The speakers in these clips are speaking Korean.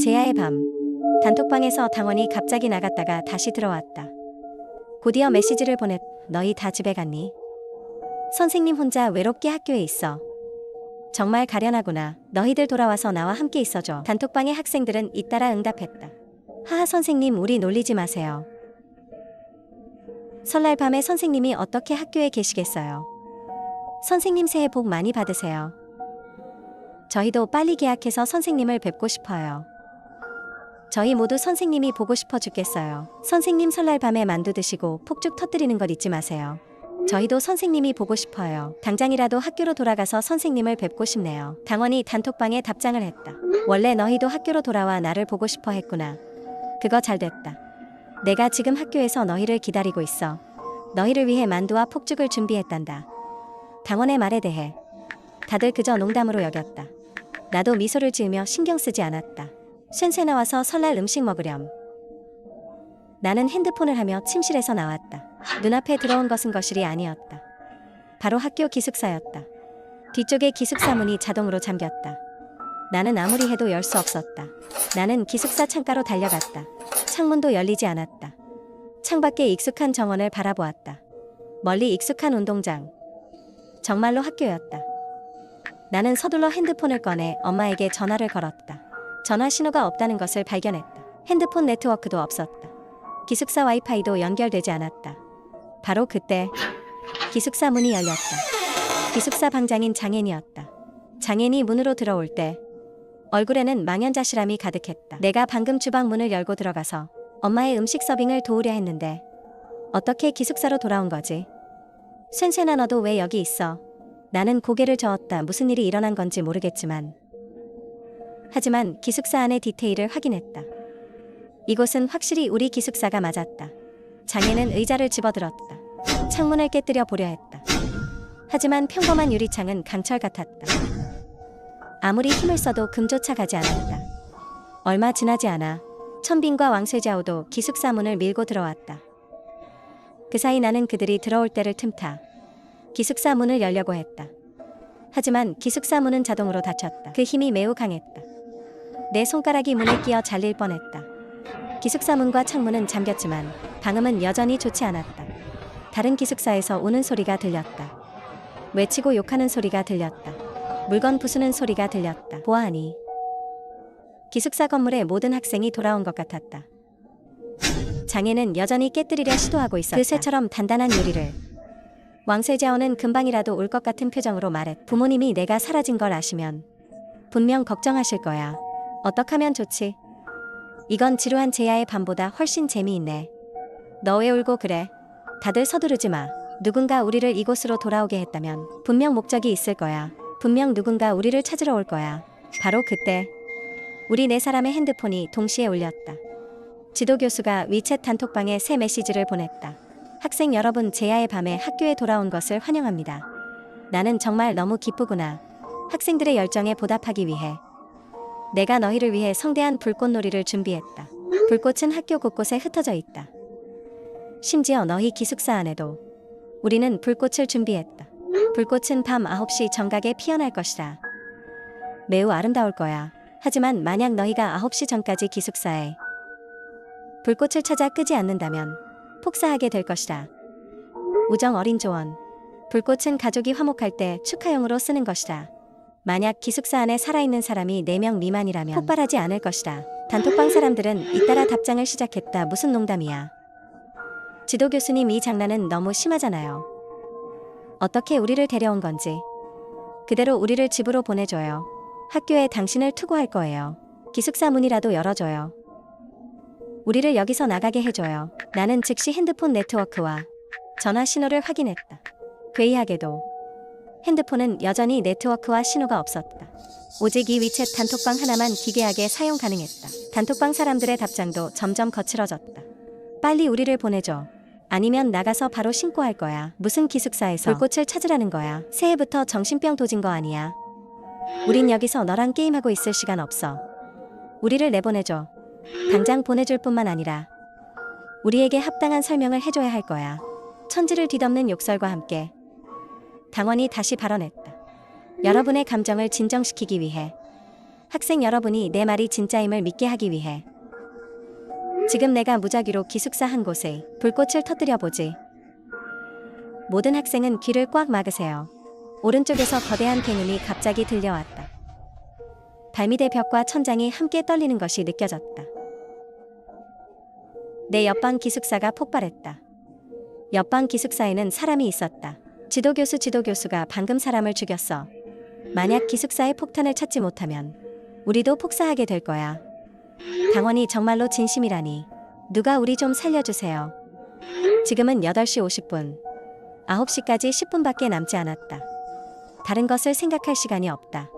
제야의 밤. 단톡방에서 당원이 갑자기 나갔다가 다시 들어왔다. 곧이어 메시지를 보냈. 너희 다 집에 갔니? 선생님 혼자 외롭게 학교에 있어. 정말 가련하구나. 너희들 돌아와서 나와 함께 있어줘. 단톡방의 학생들은 잇따라 응답했다. 하하 선생님 우리 놀리지 마세요. 설날 밤에 선생님이 어떻게 학교에 계시겠어요? 선생님 새해 복 많이 받으세요. 저희도 빨리 개학해서 선생님을 뵙고 싶어요. 저희 모두 선생님이 보고 싶어 죽겠어요. 선생님 설날 밤에 만두 드시고 폭죽 터뜨리는 것 잊지 마세요. 저희도 선생님이 보고 싶어요. 당장이라도 학교로 돌아가서 선생님을 뵙고 싶네요. 당원이 단톡방에 답장을 했다. 원래 너희도 학교로 돌아와 나를 보고 싶어 했구나. 그거 잘 됐다. 내가 지금 학교에서 너희를 기다리고 있어. 너희를 위해 만두와 폭죽을 준비했단다. 당원의 말에 대해 다들 그저 농담으로 여겼다. 나도 미소를 지으며 신경 쓰지 않았다. 쉔세 나와서 설날 음식 먹으렴. 나는 핸드폰을 하며 침실에서 나왔다. 눈앞에 들어온 것은 거실이 아니었다. 바로 학교 기숙사였다. 뒤쪽에 기숙사 문이 자동으로 잠겼다. 나는 아무리 해도 열 수 없었다. 나는 기숙사 창가로 달려갔다. 창문도 열리지 않았다. 창밖에 익숙한 정원을 바라보았다. 멀리 익숙한 운동장. 정말로 학교였다. 나는 서둘러 핸드폰을 꺼내 엄마에게 전화를 걸었다. 전화 신호가 없다는 것을 발견했다. 핸드폰 네트워크도 없었다. 기숙사 와이파이도 연결되지 않았다. 바로 그때 기숙사 문이 열렸다. 기숙사 방장인 장앤이었다. 장앤이 문으로 들어올 때 얼굴에는 망연자실함이 가득했다. 내가 방금 주방 문을 열고 들어가서 엄마의 음식 서빙을 도우려 했는데 어떻게 기숙사로 돌아온 거지? 쉔쉔아 너도 왜 여기 있어? 나는 고개를 저었다. 무슨 일이 일어난 건지 모르겠지만 하지만 기숙사 안의 디테일을 확인했다. 이곳은 확실히 우리 기숙사가 맞았다. 장애는 의자를 집어들었다. 창문을 깨뜨려 보려 했다. 하지만 평범한 유리창은 강철 같았다. 아무리 힘을 써도 금조차 가지 않았다. 얼마 지나지 않아 천빈과 왕쇠자오도 기숙사 문을 밀고 들어왔다. 그 사이 나는 그들이 들어올 때를 틈타 기숙사 문을 열려고 했다. 하지만 기숙사 문은 자동으로 닫혔다. 그 힘이 매우 강했다. 내 손가락이 문에 끼어 잘릴 뻔했다. 기숙사 문과 창문은 잠겼지만 방음은 여전히 좋지 않았다. 다른 기숙사에서 우는 소리가 들렸다. 외치고 욕하는 소리가 들렸다. 물건 부수는 소리가 들렸다. 보아하니 기숙사 건물의 모든 학생이 돌아온 것 같았다. 장애는 여전히 깨뜨리려 시도하고 있었다. 그 쇠처럼 단단한 유리를. 왕쇠자오는 금방이라도 울 것 같은 표정으로 말했다. 부모님이 내가 사라진 걸 아시면 분명 걱정하실 거야. 어떡하면 좋지? 이건 지루한 제야의 밤보다 훨씬 재미있네. 너 왜 울고 그래? 다들 서두르지 마. 누군가 우리를 이곳으로 돌아오게 했다면 분명 목적이 있을 거야. 분명 누군가 우리를 찾으러 올 거야. 바로 그때 우리 네 사람의 핸드폰이 동시에 울렸다. 지도 교수가 위챗 단톡방에 새 메시지를 보냈다. 학생 여러분, 제야의 밤에 학교에 돌아온 것을 환영합니다. 나는 정말 너무 기쁘구나. 학생들의 열정에 보답하기 위해 내가 너희를 위해 성대한 불꽃놀이를 준비했다. 불꽃은 학교 곳곳에 흩어져 있다. 심지어 너희 기숙사 안에도 우리는 불꽃을 준비했다. 불꽃은 밤 9시 정각에 피어날 것이다. 매우 아름다울 거야. 하지만 만약 너희가 9시 전까지 기숙사에 불꽃을 찾아 끄지 않는다면 폭사하게 될 것이다. 우정 어린 조언. 불꽃은 가족이 화목할 때 축하용으로 쓰는 것이다. 만약 기숙사 안에 살아있는 사람이 4명 미만이라면 폭발하지 않을 것이다. 단톡방 사람들은 잇따라 답장을 시작했다. 무슨 농담이야. 지도 교수님, 이 장난은 너무 심하잖아요. 어떻게 우리를 데려온 건지. 그대로 우리를 집으로 보내줘요. 학교에 당신을 투고할 거예요. 기숙사 문이라도 열어줘요. 우리를 여기서 나가게 해줘요. 나는 즉시 핸드폰 네트워크와 전화 신호를 확인했다. 괴이하게도 핸드폰은 여전히 네트워크와 신호가 없었다. 오직 이 위챗 단톡방 하나만 기괴하게 사용 가능했다. 단톡방 사람들의 답장도 점점 거칠어졌다. 빨리 우리를 보내줘. 아니면 나가서 바로 신고할 거야. 무슨 기숙사에서 불꽃을 찾으라는 거야. 새해부터 정신병 도진 거 아니야. 우린 여기서 너랑 게임하고 있을 시간 없어. 우리를 내보내줘. 당장 보내줄 뿐만 아니라 우리에게 합당한 설명을 해줘야 할 거야. 천지를 뒤덮는 욕설과 함께 당원이 다시 발언했다. 여러분의 감정을 진정시키기 위해 학생 여러분이 내 말이 진짜임을 믿게 하기 위해 지금 내가 무작위로 기숙사 한 곳에 불꽃을 터뜨려 보지. 모든 학생은 귀를 꽉 막으세요. 오른쪽에서 거대한 굉음이 갑자기 들려왔다. 발밑의 벽과 천장이 함께 떨리는 것이 느껴졌다. 내 옆방 기숙사가 폭발했다. 옆방 기숙사에는 사람이 있었다. 지도교수가 방금 사람을 죽였어. 만약 기숙사에 폭탄을 찾지 못하면 우리도 폭사하게 될 거야. 당원이 정말로 진심이라니. 누가 우리 좀 살려주세요. 지금은 8시 50분. 9시까지 10분밖에 남지 않았다. 다른 것을 생각할 시간이 없다.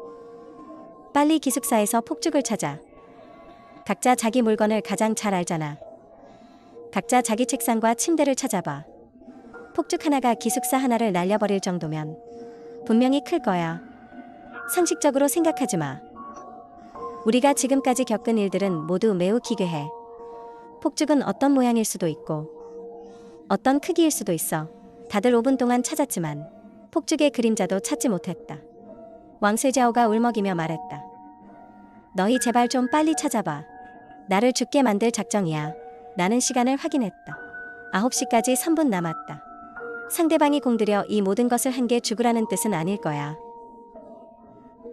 빨리 기숙사에서 폭죽을 찾아. 각자 자기 물건을 가장 잘 알잖아. 각자 자기 책상과 침대를 찾아봐. 폭죽 하나가 기숙사 하나를 날려버릴 정도면 분명히 클 거야. 상식적으로 생각하지 마. 우리가 지금까지 겪은 일들은 모두 매우 기괴해. 폭죽은 어떤 모양일 수도 있고 어떤 크기일 수도 있어. 다들 5분 동안 찾았지만 폭죽의 그림자도 찾지 못했다. 왕세자오가 울먹이며 말했다. 너희 제발 좀 빨리 찾아봐. 나를 죽게 만들 작정이야. 나는 시간을 확인했다. 9시까지 3분 남았다. 상대방이 공들여 이 모든 것을 한 게 죽으라는 뜻은 아닐 거야.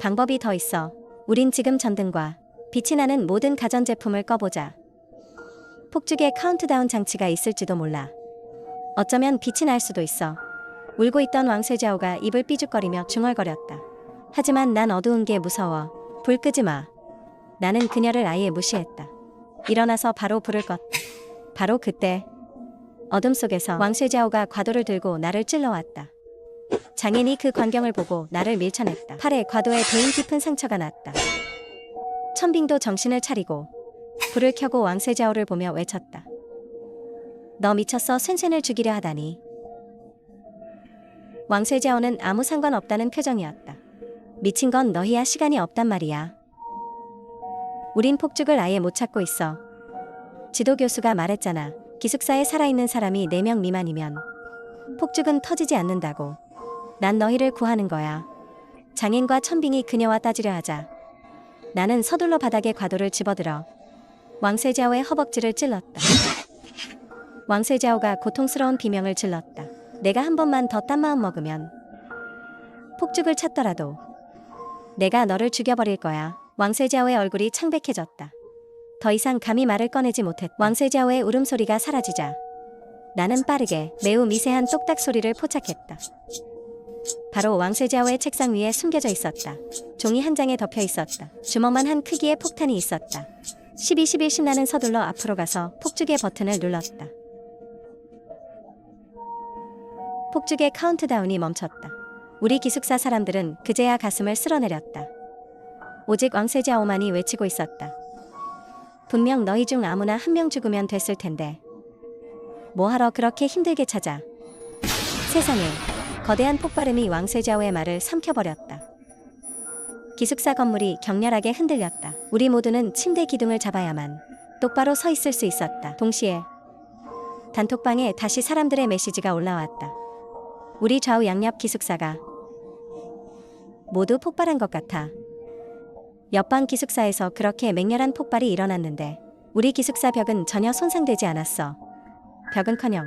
방법이 더 있어. 우린 지금 전등과 빛이 나는 모든 가전제품을 꺼보자. 폭죽에 카운트다운 장치가 있을지도 몰라. 어쩌면 빛이 날 수도 있어. 울고 있던 왕세자오가 입을 삐죽거리며 중얼거렸다. 하지만 난 어두운 게 무서워. 불 끄지 마. 나는 그녀를 아예 무시했다. 일어나서 바로 불을 껐다. 바로 그때 어둠 속에서 왕세자오가 과도를 들고 나를 찔러왔다. 장인이 그 광경을 보고 나를 밀쳐냈다. 팔에 과도의 베인 깊은 상처가 났다. 천빙도 정신을 차리고 불을 켜고 왕세자오를 보며 외쳤다. 너 미쳤어? 쇤쇤을 죽이려 하다니. 왕세자오는 아무 상관없다는 표정이었다. 미친 건 너희야. 시간이 없단 말이야. 우린 폭죽을 아예 못 찾고 있어. 지도교수가 말했잖아. 기숙사에 살아있는 사람이 4명 미만이면 폭죽은 터지지 않는다고. 난 너희를 구하는 거야. 장인과 천빙이 그녀와 따지려 하자 나는 서둘러 바닥에 과도를 집어들어 왕세자오의 허벅지를 찔렀다. 왕세자오가 고통스러운 비명을 질렀다. 내가 한 번만 더 딴 마음 먹으면 폭죽을 찾더라도 내가 너를 죽여버릴 거야. 왕세자오의 얼굴이 창백해졌다. 더 이상 감히 말을 꺼내지 못했다. 왕세자오의 울음소리가 사라지자 나는 빠르게 매우 미세한 똑딱 소리를 포착했다. 바로 왕세자오의 책상 위에 숨겨져 있었다. 종이 한 장에 덮여 있었다. 주먹만 한 크기의 폭탄이 있었다. 12 신나는 서둘러 앞으로 가서 폭죽의 버튼을 눌렀다. 폭죽의 카운트다운이 멈췄다. 우리 기숙사 사람들은 그제야 가슴을 쓸어내렸다. 오직 왕세자오만이 외치고 있었다. 분명 너희 중 아무나 한 명 죽으면 됐을 텐데 뭐하러 그렇게 힘들게 찾아. 세상에. 거대한 폭발음이 왕세자오의 말을 삼켜버렸다. 기숙사 건물이 격렬하게 흔들렸다. 우리 모두는 침대 기둥을 잡아야만 똑바로 서 있을 수 있었다. 동시에 단톡방에 다시 사람들의 메시지가 올라왔다. 우리 좌우 양옆 기숙사가 모두 폭발한 것 같아. 옆방 기숙사에서 그렇게 맹렬한 폭발이 일어났는데 우리 기숙사 벽은 전혀 손상되지 않았어. 벽은커녕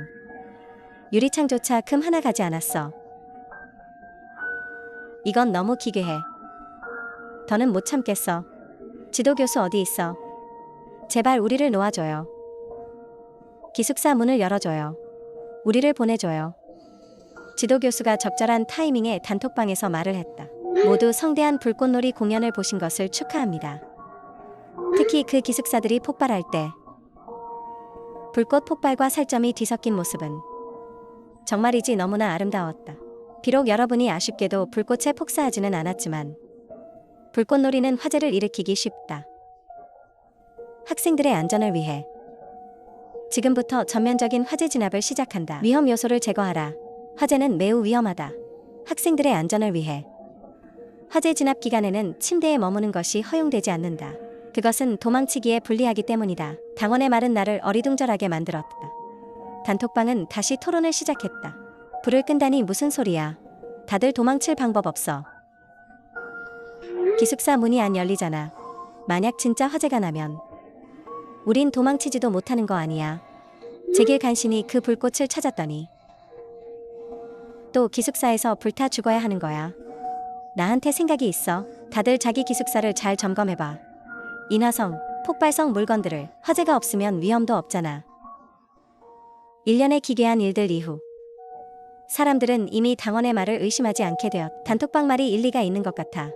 유리창조차 금 하나 가지 않았어. 이건 너무 기괴해. 더는 못 참겠어. 지도교수 어디 있어? 제발 우리를 놓아줘요. 기숙사 문을 열어줘요. 우리를 보내줘요. 지도교수가 적절한 타이밍에 단톡방에서 말을 했다. 모두 성대한 불꽃놀이 공연을 보신 것을 축하합니다. 특히 그 기숙사들이 폭발할 때 불꽃 폭발과 살점이 뒤섞인 모습은 정말이지 너무나 아름다웠다. 비록 여러분이 아쉽게도 불꽃에 폭사하지는 않았지만 불꽃놀이는 화재를 일으키기 쉽다. 학생들의 안전을 위해 지금부터 전면적인 화재 진압을 시작한다. 위험 요소를 제거하라. 화재는 매우 위험하다. 학생들의 안전을 위해 화재 진압 기간에는 침대에 머무는 것이 허용되지 않는다. 그것은 도망치기에 불리하기 때문이다. 당원의 말은 나를 어리둥절하게 만들었다. 단톡방은 다시 토론을 시작했다. 불을 끈다니 무슨 소리야. 다들 도망칠 방법 없어. 기숙사 문이 안 열리잖아. 만약 진짜 화재가 나면 우린 도망치지도 못하는 거 아니야. 제길 간신히 그 불꽃을 찾았더니 또 기숙사에서 불타 죽어야 하는 거야. 나한테 생각이 있어. 다들 자기 기숙사를 잘 점검해봐. 인화성, 폭발성 물건들을. 화재가 없으면 위험도 없잖아. 1년의 기괴한 일들 이후 사람들은 이미 당원의 말을 의심하지 않게 되었다. 단톡방 말이 일리가 있는 것 같아.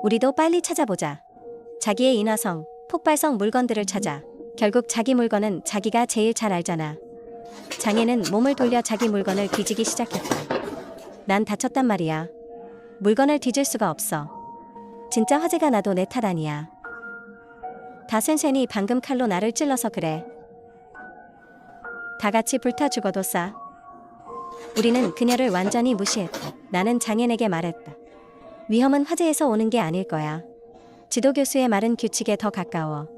우리도 빨리 찾아보자. 자기의 인화성, 폭발성 물건들을 찾아. 결국 자기 물건은 자기가 제일 잘 알잖아. 장애는 몸을 돌려 자기 물건을 뒤지기 시작했다. 난 다쳤단 말이야. 물건을 뒤질 수가 없어. 진짜 화재가 나도 내 탓 아니야. 다 센센이 방금 칼로 나를 찔러서 그래. 다 같이 불타 죽어도 싸. 우리는 그녀를 완전히 무시했다. 나는 장애인에게 말했다. 위험은 화재에서 오는 게 아닐 거야. 지도교수의 말은 규칙에 더 가까워.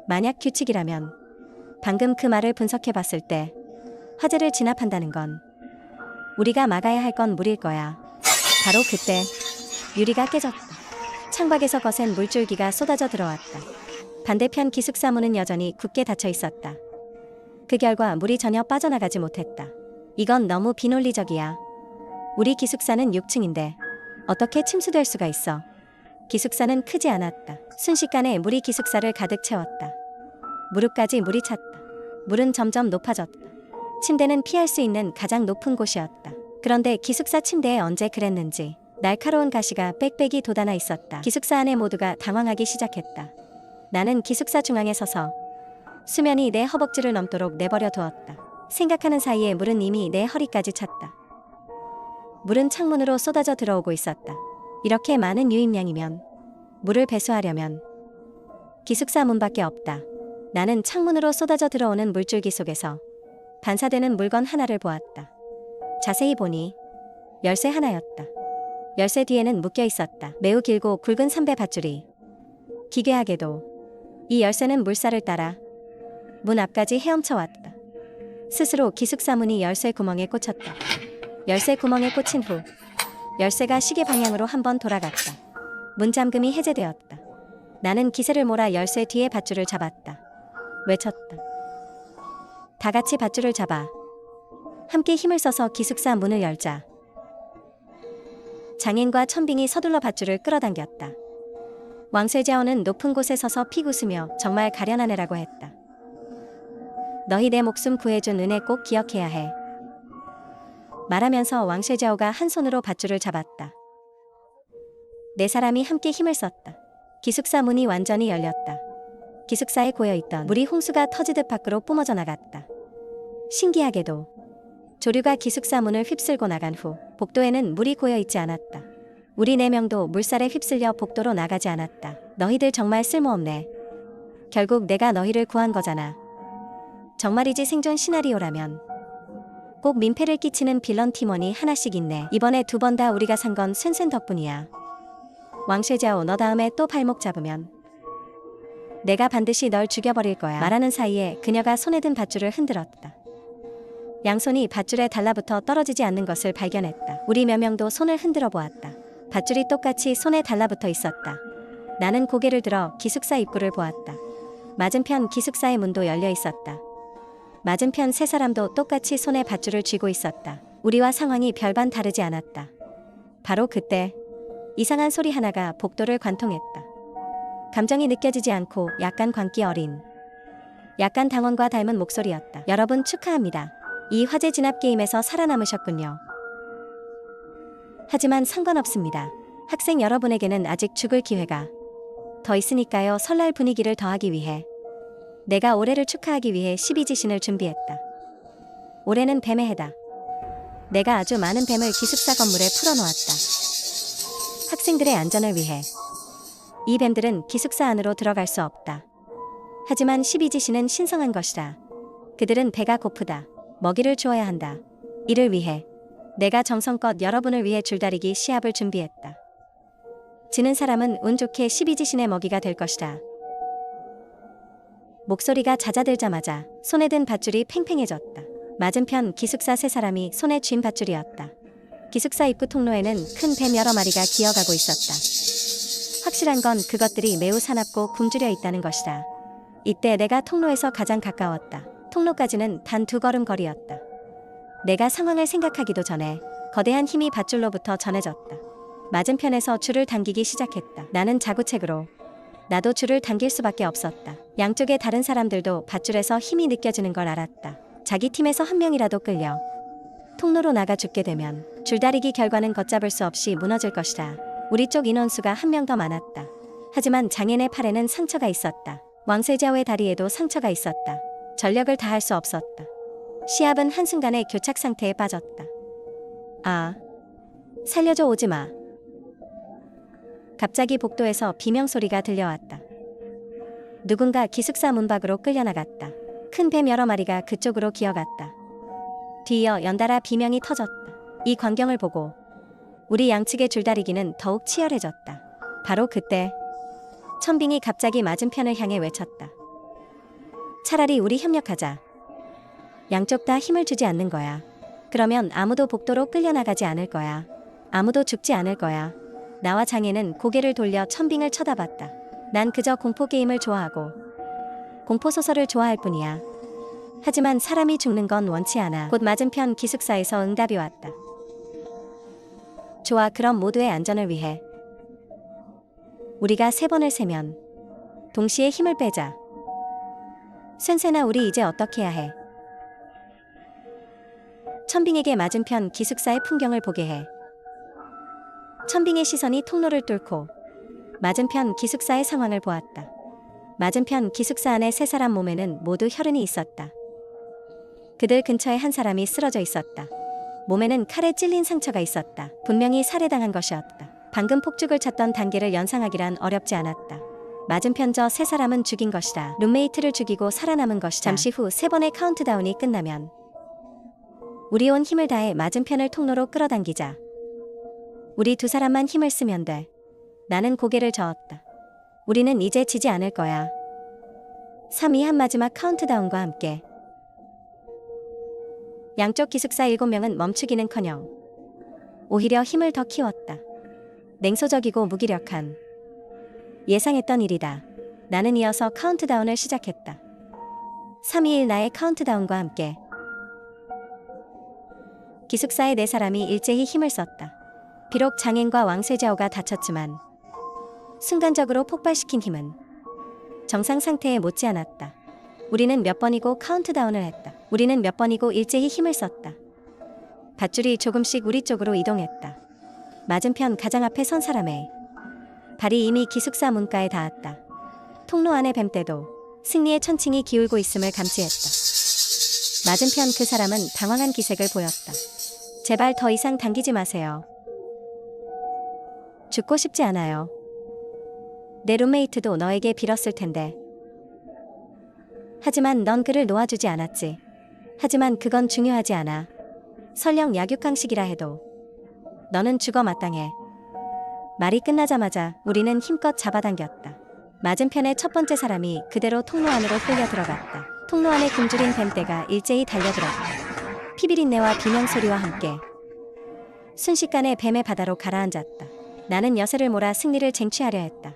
만약 규칙이라면 방금 그 말을 분석해 봤을 때 화재를 진압한다는 건 우리가 막아야 할 건 물일 거야. 바로 그때 유리가 깨졌다. 창밖에서 거센 물줄기가 쏟아져 들어왔다. 반대편 기숙사 문은 여전히 굳게 닫혀 있었다. 그 결과 물이 전혀 빠져나가지 못했다. 이건 너무 비논리적이야. 우리 기숙사는 6층인데 어떻게 침수될 수가 있어. 기숙사는 크지 않았다. 순식간에 물이 기숙사를 가득 채웠다. 무릎까지 물이 찼다. 물은 점점 높아졌다. 침대는 피할 수 있는 가장 높은 곳이었다. 그런데 기숙사 침대에 언제 그랬는지 날카로운 가시가 빽빽이 돋아나 있었다. 기숙사 안에 모두가 당황하기 시작했다. 나는 기숙사 중앙에 서서 수면이 내 허벅지를 넘도록 내버려 두었다. 생각하는 사이에 물은 이미 내 허리까지 찼다. 물은 창문으로 쏟아져 들어오고 있었다. 이렇게 많은 유입량이면 물을 배수하려면 기숙사 문밖에 없다. 나는 창문으로 쏟아져 들어오는 물줄기 속에서 반사되는 물건 하나를 보았다. 자세히 보니 열쇠 하나였다. 열쇠 뒤에는 묶여 있었다. 매우 길고 굵은 삼배 밧줄이. 기괴하게도 이 열쇠는 물살을 따라 문 앞까지 헤엄쳐 왔다. 스스로 기숙사 문이 열쇠 구멍에 꽂혔다. 열쇠 구멍에 꽂힌 후 열쇠가 시계 방향으로 한번 돌아갔다. 문 잠금이 해제되었다. 나는 기세를 몰아 열쇠 뒤에 밧줄을 잡았다. 외쳤다. 다 같이 밧줄을 잡아. 함께 힘을 써서 기숙사 문을 열자. 장인과 천빙이 서둘러 밧줄을 끌어당겼다. 왕쇠자오는 높은 곳에 서서 피웃으며 정말 가련한 애라고 했다. 너희 내 목숨 구해준 은혜 꼭 기억해야 해. 말하면서 왕쇠자오가 한 손으로 밧줄을 잡았다. 네 사람이 함께 힘을 썼다. 기숙사 문이 완전히 열렸다. 기숙사에 고여있던 물이 홍수가 터지듯 밖으로 뿜어져 나갔다. 신기하게도 조류가 기숙사 문을 휩쓸고 나간 후 복도에는 물이 고여있지 않았다. 우리 4명도 물살에 휩쓸려 복도로 나가지 않았다. 너희들 정말 쓸모없네. 결국 내가 너희를 구한 거잖아. 정말이지. 생존 시나리오라면 꼭 민폐를 끼치는 빌런 팀원이 하나씩 있네. 이번에 2번 다 우리가 산 건 쇤쇤 덕분이야. 왕쇠자오, 너 다음에 또 발목 잡으면 내가 반드시 널 죽여버릴 거야. 말하는 사이에 그녀가 손에 든 밧줄을 흔들었다. 양손이 밧줄에 달라붙어 떨어지지 않는 것을 발견했다. 우리 몇 명도 손을 흔들어 보았다. 밧줄이 똑같이 손에 달라붙어 있었다. 나는 고개를 들어 기숙사 입구를 보았다. 맞은편 기숙사의 문도 열려 있었다. 맞은편 3사람도 똑같이 손에 밧줄을 쥐고 있었다. 우리와 상황이 별반 다르지 않았다. 바로 그때 이상한 소리 하나가 복도를 관통했다. 감정이 느껴지지 않고 약간 광기 어린, 약간 당원과 닮은 목소리였다. 여러분 축하합니다. 이 화재 진압 게임에서 살아남으셨군요. 하지만 상관없습니다. 학생 여러분에게는 아직 죽을 기회가 더 있으니까요. 설날 분위기를 더하기 위해 내가 올해를 축하하기 위해 12지신을 준비했다. 올해는 뱀의 해다. 내가 아주 많은 뱀을 기숙사 건물에 풀어놓았다. 학생들의 안전을 위해. 이 뱀들은 기숙사 안으로 들어갈 수 없다. 하지만 12지신은 신성한 것이다. 그들은 배가 고프다. 먹이를 주어야 한다. 이를 위해 내가 정성껏 여러분을 위해 줄다리기 시합을 준비했다. 지는 사람은 운 좋게 12지신의 먹이가 될 것이다. 목소리가 잦아들자마자 손에 든 밧줄이 팽팽해졌다. 맞은편 기숙사 3사람이 손에 쥔 밧줄이었다. 기숙사 입구 통로에는 큰 뱀 여러 마리가 기어가고 있었다. 확실한 건 그것들이 매우 사납고 굶주려 있다는 것이다. 이때 내가 통로에서 가장 가까웠다. 통로까지는 단 2걸음 거리였다. 내가 상황을 생각하기도 전에 거대한 힘이 밧줄로부터 전해졌다. 맞은편에서 줄을 당기기 시작했다. 나는 자구책으로 나도 줄을 당길 수밖에 없었다. 양쪽의 다른 사람들도 밧줄에서 힘이 느껴지는 걸 알았다. 자기 팀에서 한 명이라도 끌려 통로로 나가 죽게 되면 줄다리기 결과는 걷잡을 수 없이 무너질 것이다. 우리 쪽 인원수가 한 명 더 많았다. 하지만 장인의 팔에는 상처가 있었다. 왕세자오의 다리에도 상처가 있었다. 전력을 다할 수 없었다. 시합은 한순간에 교착 상태에 빠졌다. 아, 살려줘, 오지마. 갑자기 복도에서 비명소리가 들려왔다. 누군가 기숙사 문 밖으로 끌려나갔다. 큰 뱀 여러 마리가 그쪽으로 기어갔다. 뒤이어 연달아 비명이 터졌다. 이 광경을 보고 우리 양측의 줄다리기는 더욱 치열해졌다. 바로 그때 천빙이 갑자기 맞은편을 향해 외쳤다. 차라리 우리 협력하자. 양쪽 다 힘을 주지 않는 거야. 그러면 아무도 복도로 끌려나가지 않을 거야. 아무도 죽지 않을 거야. 나와 장애는 고개를 돌려 천빙을 쳐다봤다. 난 그저 공포게임을 좋아하고 공포소설을 좋아할 뿐이야. 하지만 사람이 죽는 건 원치 않아. 곧 맞은편 기숙사에서 응답이 왔다. 좋아, 그럼 모두의 안전을 위해 우리가 3번을 세면 동시에 힘을 빼자. 센세나, 우리 이제 어떻게 해야 해? 천빙에게 맞은편 기숙사의 풍경을 보게 해. 천빙의 시선이 통로를 뚫고 맞은편 기숙사의 상황을 보았다. 맞은편 기숙사 안에 3사람 몸에는 모두 혈흔이 있었다. 그들 근처에 한 사람이 쓰러져 있었다. 몸에는 칼에 찔린 상처가 있었다. 분명히 살해당한 것이었다. 방금 폭죽을 쳤던 단계를 연상하기란 어렵지 않았다. 맞은편 저 3사람은 죽인 것이다. 룸메이트를 죽이고 살아남은 것이다. 잠시 후 3번의 카운트다운이 끝나면 우리 온 힘을 다해 맞은편을 통로로 끌어당기자. 우리 2사람만 힘을 쓰면 돼. 나는 고개를 저었다. 우리는 이제 지지 않을 거야. 3, 2, 한 마지막 카운트다운과 함께 양쪽 기숙사 7명은 멈추기는커녕 오히려 힘을 더 키웠다. 냉소적이고 무기력한 예상했던 일이다. 나는 이어서 카운트다운을 시작했다. 3, 2, 1 나의 카운트다운과 함께 기숙사의 4사람이 일제히 힘을 썼다. 비록 장인과 왕세자오가 다쳤지만 순간적으로 폭발시킨 힘은 정상 상태에 못지않았다. 우리는 몇 번이고 카운트다운을 했다. 우리는 몇 번이고 일제히 힘을 썼다. 밧줄이 조금씩 우리 쪽으로 이동했다. 맞은편 가장 앞에 선 사람의 발이 이미 기숙사 문가에 닿았다. 통로 안의 뱀떼도 승리의 천칭이 기울고 있음을 감지했다. 맞은편 그 사람은 당황한 기색을 보였다. 제발 더 이상 당기지 마세요. 죽고 싶지 않아요. 내 룸메이트도 너에게 빌었을 텐데. 하지만 넌 그를 놓아주지 않았지. 하지만 그건 중요하지 않아. 설령 약육강식이라 해도 너는 죽어 마땅해. 말이 끝나자마자 우리는 힘껏 잡아당겼다. 맞은편의 첫 번째 사람이 그대로 통로 안으로 끌려 들어갔다. 통로 안에 굶주린 뱀떼가 일제히 달려들었다. 피비린내와 비명소리와 함께 순식간에 뱀의 바다로 가라앉았다. 나는 여세를 몰아 승리를 쟁취하려 했다.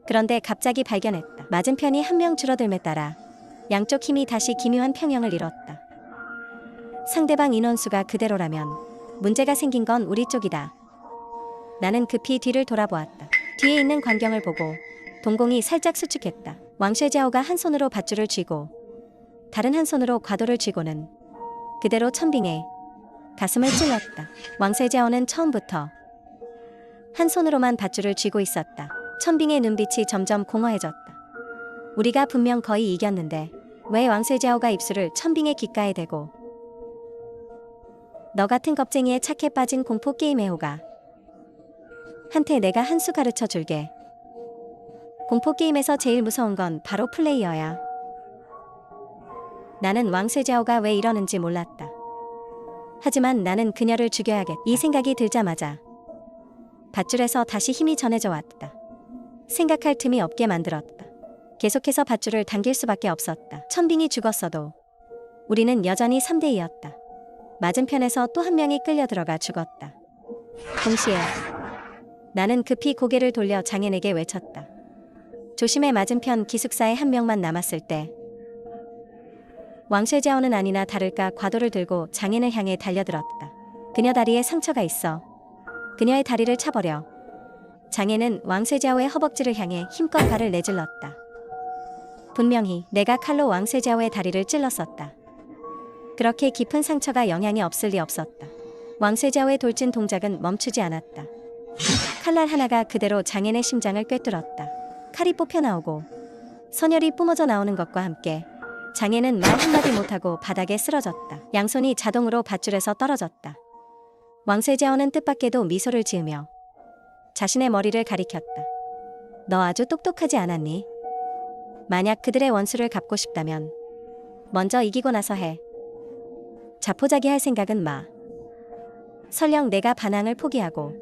그런데 갑자기 발견했다. 맞은편이 한 명 줄어들매 따라 양쪽 힘이 다시 기묘한 평형을 이뤘다. 상대방 인원수가 그대로라면 문제가 생긴 건 우리 쪽이다. 나는 급히 뒤를 돌아보았다. 뒤에 있는 광경을 보고 동공이 살짝 수축했다. 왕쉐자오가 한 손으로 밧줄을 쥐고 다른 한 손으로 과도를 쥐고는 그대로 천빙의 가슴을 찔렀다. 왕세자오는 처음부터 한 손으로만 밧줄을 쥐고 있었다. 천빙의 눈빛이 점점 공허해졌다. 우리가 분명 거의 이겼는데 왜 왕세자오가 입술을 천빙의 귓가에 대고 너 같은 겁쟁이에 착해 빠진 공포게임 애호가 한테 내가 한 수 가르쳐 줄게. 공포게임에서 제일 무서운 건 바로 플레이어야. 나는 왕세자오가 왜 이러는지 몰랐다. 하지만 나는 그녀를 죽여야겠다. 이 생각이 들자마자 밧줄에서 다시 힘이 전해져 왔다. 생각할 틈이 없게 만들었다. 계속해서 밧줄을 당길 수밖에 없었다. 천빙이 죽었어도 우리는 여전히 3대2였다. 맞은편에서 또 한 명이 끌려 들어가 죽었다. 동시에 나는 급히 고개를 돌려 장인에게 외쳤다. 조심해. 맞은편 기숙사에 한 명만 남았을 때 왕쇠자오는 아니나 다를까 과도를 들고 장인을 향해 달려들었다. 그녀 다리에 상처가 있어. 그녀의 다리를 차버려. 장인은 왕쇠자오의 허벅지를 향해 힘껏 발을 내질렀다. 분명히 내가 칼로 왕쇠자오의 다리를 찔렀었다. 그렇게 깊은 상처가 영향이 없을 리 없었다. 왕쇠자오의 돌진 동작은 멈추지 않았다. 칼날 하나가 그대로 장인의 심장을 꿰뚫었다. 칼이 뽑혀나오고 선혈이 뿜어져 나오는 것과 함께 장인은 말 한마디 못하고 바닥에 쓰러졌다. 양손이 자동으로 밧줄에서 떨어졌다. 왕쇠자오는 뜻밖에도 미소를 지으며 자신의 머리를 가리켰다. 너 아주 똑똑하지 않았니? 만약 그들의 원수를 갚고 싶다면 먼저 이기고 나서 해. 자포자기할 생각은 마. 설령 내가 반항을 포기하고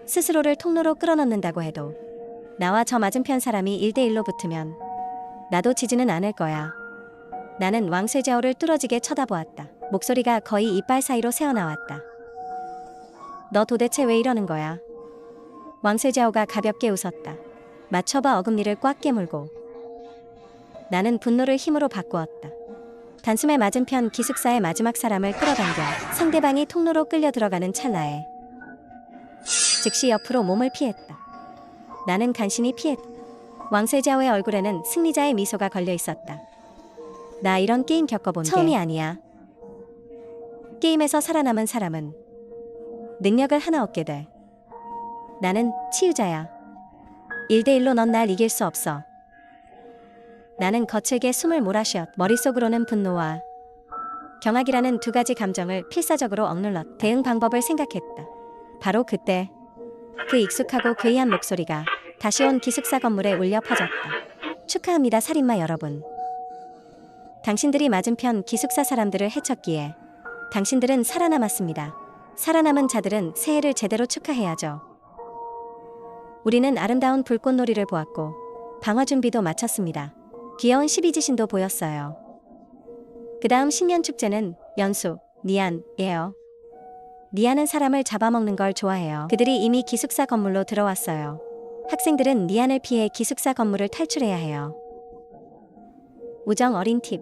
스스로를 통로로 끌어넣는다고 해도 나와 저 맞은편 사람이 1대1로 붙으면 나도 지지는 않을 거야. 나는 왕쇠자오를 뚫어지게 쳐다보았다. 목소리가 거의 이빨 사이로 새어나왔다. 너 도대체 왜 이러는 거야? 왕쇠자오가 가볍게 웃었다. 맞춰봐. 어금니를 꽉 깨물고. 나는 분노를 힘으로 바꾸었다. 단숨에 맞은편 기숙사의 마지막 사람을 끌어당겨 상대방이 통로로 끌려 들어가는 찰나에 즉시 옆으로 몸을 피했다. 나는 간신히 피했다. 왕쇠자오의 얼굴에는 승리자의 미소가 걸려 있었다. 나 이런 게임 겪어본 게 처음이 아니야. 게임에서 살아남은 사람은 능력을 하나 얻게 돼. 나는 치유자야. 1대1로 넌 날 이길 수 없어. 나는 거칠게 숨을 몰아쉬었. 머릿속으로는 분노와 경악이라는 두 가지 감정을 필사적으로 억눌렀. 대응 방법을 생각했다. 바로 그때 그 익숙하고 괴이한 목소리가 다시 온 기숙사 건물에 울려 퍼졌다. 축하합니다 살인마 여러분. 당신들이 맞은편 기숙사 사람들을 해쳤기에 당신들은 살아남았습니다. 살아남은 자들은 새해를 제대로 축하해야죠. 우리는 아름다운 불꽃놀이를 보았고 방화 준비도 마쳤습니다. 귀여운 12지신도 보였어요. 그 다음 신년축제는 연수, 니안이에요. 니안은 사람을 잡아먹는 걸 좋아해요. 그들이 이미 기숙사 건물로 들어왔어요. 학생들은 니안을 피해 기숙사 건물을 탈출해야 해요. 우정 어린 팁.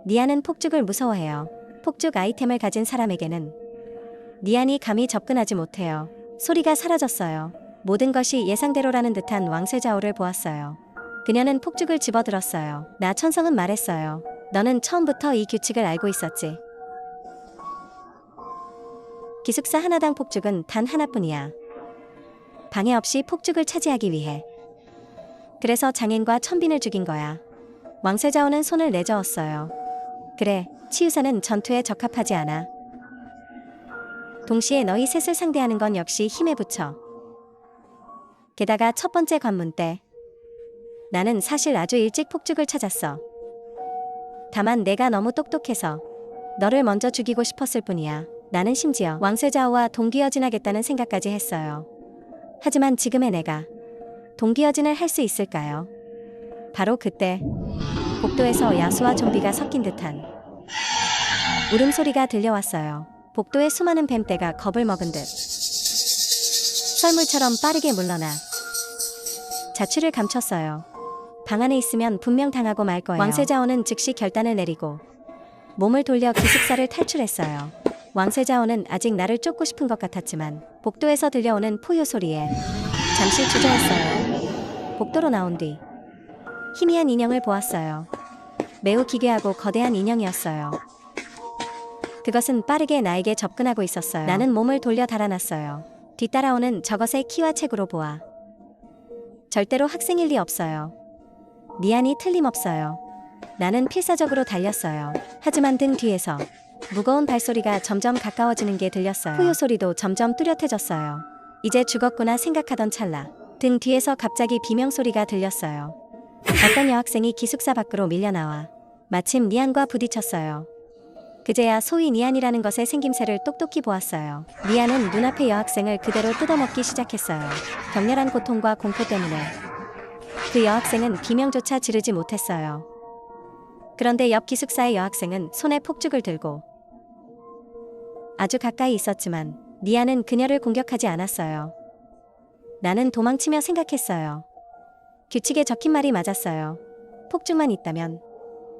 니안은 폭죽을 무서워해요. 폭죽 아이템을 가진 사람에게는 니안이 감히 접근하지 못해요. 소리가 사라졌어요. 모든 것이 예상대로라는 듯한 왕쇠자오를 보았어요. 그녀는 폭죽을 집어들었어요. 나 천성은 말했어요. 너는 처음부터 이 규칙을 알고 있었지. 기숙사 하나당 폭죽은 단 하나뿐이야. 방해 없이 폭죽을 차지하기 위해. 그래서 장인과 천빈을 죽인 거야. 왕쇠자오는 손을 내저었어요. 그래, 치유사는 전투에 적합하지 않아. 동시에 너희 셋을 상대하는 건 역시 힘에 부쳐. 게다가 첫 번째 관문 때 나는 사실 아주 일찍 폭죽을 찾았어. 다만 내가 너무 똑똑해서 너를 먼저 죽이고 싶었을 뿐이야. 나는 심지어 왕쇠자오와 동기어진하겠다는 생각까지 했어요. 하지만 지금의 내가 동기어진을 할 수 있을까요? 바로 그때 복도에서 야수와 좀비가 섞인 듯한 울음소리가 들려왔어요. 복도에 수많은 뱀떼가 겁을 먹은 듯 썰물처럼 빠르게 물러나 자취를 감췄어요. 방 안에 있으면 분명 당하고 말 거예요. 왕쇠자오는 즉시 결단을 내리고 몸을 돌려 기숙사를 탈출했어요. 왕쇠자오는 아직 나를 쫓고 싶은 것 같았지만 복도에서 들려오는 포효 소리에 잠시 주저했어요. 복도로 나온 뒤 희미한 인형을 보았어요. 매우 기괴하고 거대한 인형이었어요. 그것은 빠르게 나에게 접근하고 있었어요. 나는 몸을 돌려 달아났어요. 뒤따라오는 저것의 키와 체구로 보아 절대로 학생일 리 없어요. 니안이 틀림없어요. 나는 필사적으로 달렸어요. 하지만 등 뒤에서 무거운 발소리가 점점 가까워지는 게 들렸어요. 후유 소리도 점점 뚜렷해졌어요. 이제 죽었구나 생각하던 찰나 등 뒤에서 갑자기 비명소리가 들렸어요. 어떤 여학생이 기숙사 밖으로 밀려나와 마침 니안과 부딪혔어요. 그제야 소위 니안이라는 것의 생김새를 똑똑히 보았어요. 니안은 눈앞의 여학생을 그대로 뜯어먹기 시작했어요. 격렬한 고통과 공포 때문에 그 여학생은 비명조차 지르지 못했어요. 그런데 옆 기숙사의 여학생은 손에 폭죽을 들고 아주 가까이 있었지만 니안은 그녀를 공격하지 않았어요. 나는 도망치며 생각했어요. 규칙에 적힌 말이 맞았어요. 폭죽만 있다면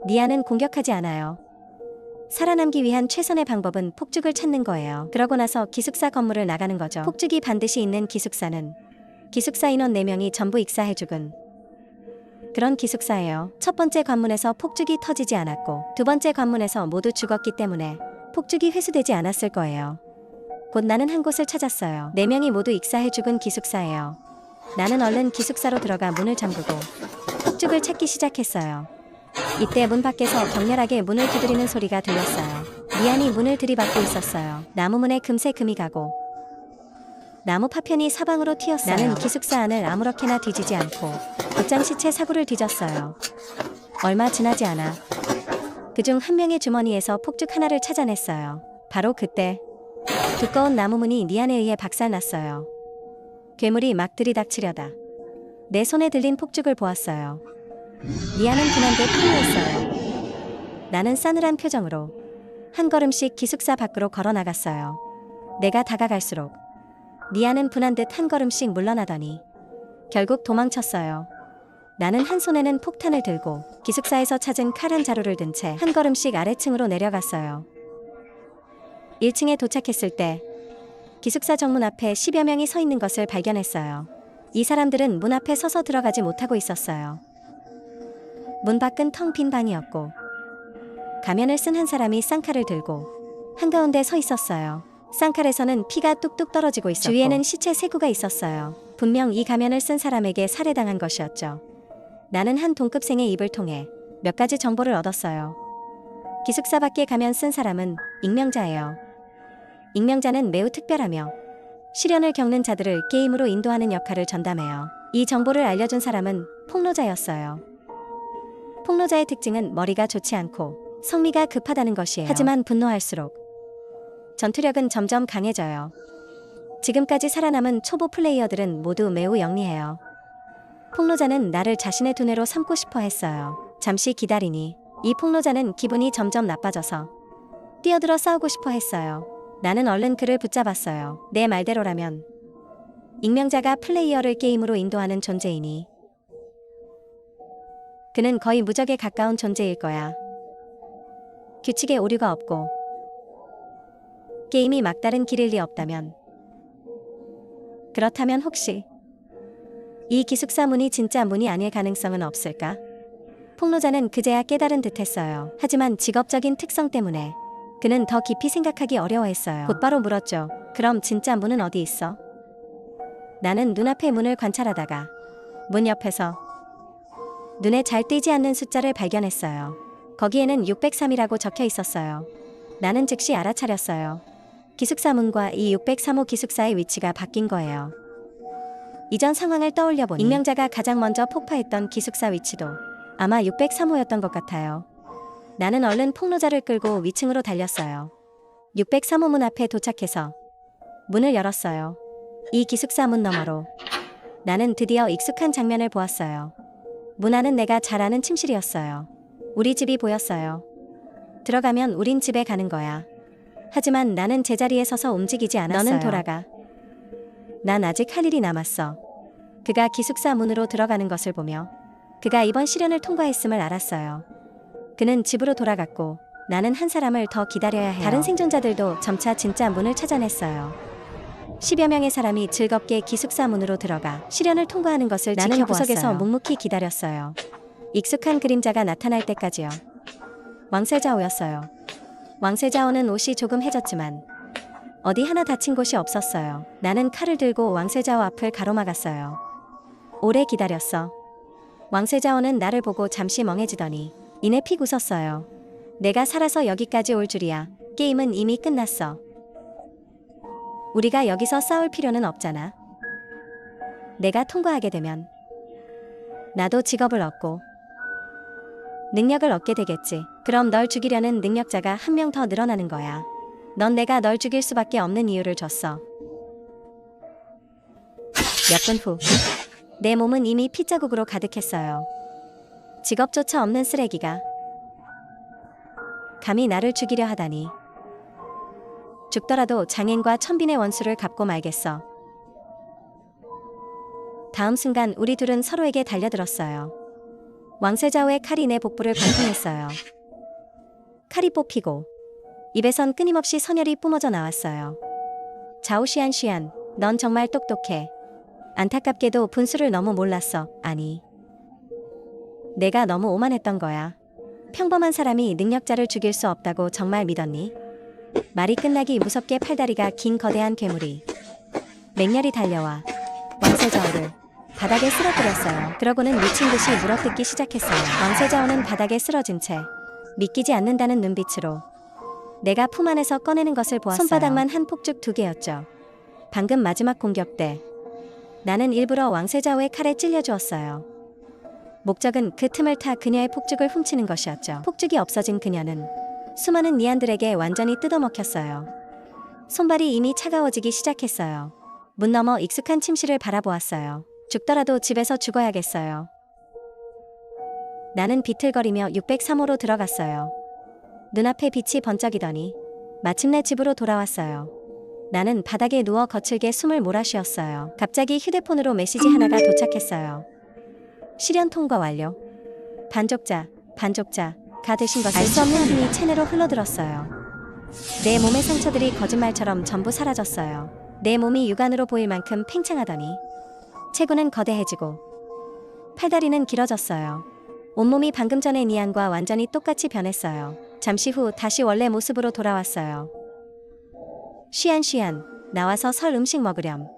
니아는 공격하지 않아요. 살아남기 위한 최선의 방법은 폭죽을 찾는 거예요. 그러고 나서 기숙사 건물을 나가는 거죠. 폭죽이 반드시 있는 기숙사는 기숙사 인원 4명이 전부 익사해 죽은 그런 기숙사예요. 첫 번째 관문에서 폭죽이 터지지 않았고 두 번째 관문에서 모두 죽었기 때문에 폭죽이 회수되지 않았을 거예요. 곧 나는 한 곳을 찾았어요. 4명이 모두 익사해 죽은 기숙사예요. 나는 얼른 기숙사로 들어가 문을 잠그고 폭죽을 찾기 시작했어요. 이때 문 밖에서 격렬하게 문을 두드리는 소리가 들렸어요. 미안이 문을 들이받고 있었어요. 나무 문에 금세 금이 가고 나무 파편이 사방으로 튀었어요. 나는 기숙사 안을 아무렇게나 뒤지지 않고 곧장 시체 사구를 뒤졌어요. 얼마 지나지 않아 그중 한 명의 주머니에서 폭죽 하나를 찾아냈어요. 바로 그때 두꺼운 나무 문이 니안에 의해 박살났어요. 괴물이 막 들이닥치려다 내 손에 들린 폭죽을 보았어요. 니안은 분한 듯 흥분했어요. 나는 싸늘한 표정으로 한 걸음씩 기숙사 밖으로 걸어 나갔어요. 내가 다가갈수록 니안은 분한 듯 한 걸음씩 물러나더니 결국 도망쳤어요. 나는 한 손에는 폭탄을 들고 기숙사에서 찾은 칼 한 자루를 든 채 한 걸음씩 아래층으로 내려갔어요. 1층에 도착했을 때 기숙사 정문 앞에 10여 명이 서 있는 것을 발견했어요. 이 사람들은 문 앞에 서서 들어가지 못하고 있었어요. 문 밖은 텅 빈 방이었고 가면을 쓴 한 사람이 쌍칼을 들고 한가운데 서 있었어요. 쌍칼에서는 피가 뚝뚝 떨어지고 있었고 주위에는 시체 3구가 있었어요. 분명 이 가면을 쓴 사람에게 살해당한 것이었죠. 나는 한 동급생의 입을 통해 몇 가지 정보를 얻었어요. 기숙사 밖에 가면 쓴 사람은 익명자예요. 익명자는 매우 특별하며 시련을 겪는 자들을 게임으로 인도하는 역할을 전담해요. 이 정보를 알려준 사람은 폭로자였어요. 폭로자의 특징은 머리가 좋지 않고 성미가 급하다는 것이에요. 하지만 분노할수록 전투력은 점점 강해져요. 지금까지 살아남은 초보 플레이어들은 모두 매우 영리해요. 폭로자는 나를 자신의 두뇌로 삼고 싶어 했어요. 잠시 기다리니 이 폭로자는 기분이 점점 나빠져서 뛰어들어 싸우고 싶어 했어요. 나는 얼른 그를 붙잡았어요. 내 말대로라면 익명자가 플레이어를 게임으로 인도하는 존재이니 그는 거의 무적에 가까운 존재일 거야. 규칙에 오류가 없고 게임이 막다른 길일 리 없다면 그렇다면 혹시 이 기숙사 문이 진짜 문이 아닐 가능성은 없을까? 폭로자는 그제야 깨달은 듯했어요. 하지만 직업적인 특성 때문에 그는 더 깊이 생각하기 어려워했어요. 곧바로 물었죠. 그럼 진짜 문은 어디 있어? 나는 눈앞의 문을 관찰하다가 문 옆에서 눈에 잘 띄지 않는 숫자를 발견했어요. 거기에는 603이라고 적혀 있었어요. 나는 즉시 알아차렸어요. 기숙사 문과 이 603호 기숙사의 위치가 바뀐 거예요. 이전 상황을 떠올려보니 익명자가 가장 먼저 폭파했던 기숙사 위치도 아마 603호였던 것 같아요. 나는 얼른 폭로자를 끌고 위층으로 달렸어요. 603호 문 앞에 도착해서 문을 열었어요. 이 기숙사 문 너머로 나는 드디어 익숙한 장면을 보았어요. 문 안은 내가 잘 아는 침실이었어요. 우리 집이 보였어요. 들어가면 우린 집에 가는 거야. 하지만 나는 제자리에 서서 움직이지 않았어요. 너는 돌아가. 난 아직 할 일이 남았어. 그가 기숙사 문으로 들어가는 것을 보며 그가 이번 시련을 통과했음을 알았어요. 그는 집으로 돌아갔고 나는 한 사람을 더 기다려야 해요. 다른 생존자들도 점차 진짜 문을 찾아냈어요. 10여 명의 사람이 즐겁게 기숙사 문으로 들어가 시련을 통과하는 것을 지켜보았어요. 나는 구석에서 묵묵히 기다렸어요. 익숙한 그림자가 나타날 때까지요. 왕세자오였어요. 왕세자오는 옷이 조금 해졌지만 어디 하나 다친 곳이 없었어요. 나는 칼을 들고 왕세자오 앞을 가로막았어요. 오래 기다렸어. 왕세자오는 나를 보고 잠시 멍해지더니 이내 픽 웃었어요. 내가 살아서 여기까지 올 줄이야. 게임은 이미 끝났어. 우리가 여기서 싸울 필요는 없잖아. 내가 통과하게 되면 나도 직업을 얻고 능력을 얻게 되겠지. 그럼 널 죽이려는 능력자가 한 명 더 늘어나는 거야. 넌 내가 널 죽일 수밖에 없는 이유를 줬어. 몇 분 후, 내 몸은 이미 피자국으로 가득했어요. 직업조차 없는 쓰레기가 감히 나를 죽이려 하다니. 죽더라도 장인과 천빈의 원수를 갚고 말겠어. 다음 순간 우리 둘은 서로에게 달려들었어요. 왕세자오의 칼이 내 복부를 관통했어요. 칼이 뽑히고 입에선 끊임없이 선혈이 뿜어져 나왔어요. 자오시안, 넌 정말 똑똑해. 안타깝게도 분수를 너무 몰랐어. 아니, 내가 너무 오만했던 거야. 평범한 사람이 능력자를 죽일 수 없다고 정말 믿었니? 말이 끝나기 무섭게 팔다리가 긴 거대한 괴물이 맹렬히 달려와 왕세자오를 바닥에 쓰러뜨렸어요. 그러고는 미친 듯이 물어뜯기 시작했어요. 왕세자오는 바닥에 쓰러진 채 믿기지 않는다는 눈빛으로 내가 품 안에서 꺼내는 것을 보았어요. 손바닥만 한 폭죽 2개였죠. 방금 마지막 공격 때 나는 일부러 왕세자오의 칼에 찔려주었어요. 목적은 그 틈을 타 그녀의 폭죽을 훔치는 것이었죠. 폭죽이 없어진 그녀는 수많은 니안들에게 완전히 뜯어먹혔어요. 손발이 이미 차가워지기 시작했어요. 문 너머 익숙한 침실을 바라보았어요. 죽더라도 집에서 죽어야겠어요. 나는 비틀거리며 603호로 들어갔어요. 눈앞에 빛이 번쩍이더니 마침내 집으로 돌아왔어요. 나는 바닥에 누워 거칠게 숨을 몰아쉬었어요. 갑자기 휴대폰으로 메시지 하나가 도착했어요. 실현 통과 완료. 반족자가 되신 것을 알 수 없는 힘이 체내로 흘러들었어요. 내 몸의 상처들이 거짓말처럼 전부 사라졌어요. 내 몸이 육안으로 보일 만큼 팽창하더니 체구는 거대해지고 팔다리는 길어졌어요. 온몸이 방금 전의 니안과 완전히 똑같이 변했어요. 잠시 후 다시 원래 모습으로 돌아왔어요. 쉬안, 나와서 설 음식 먹으렴.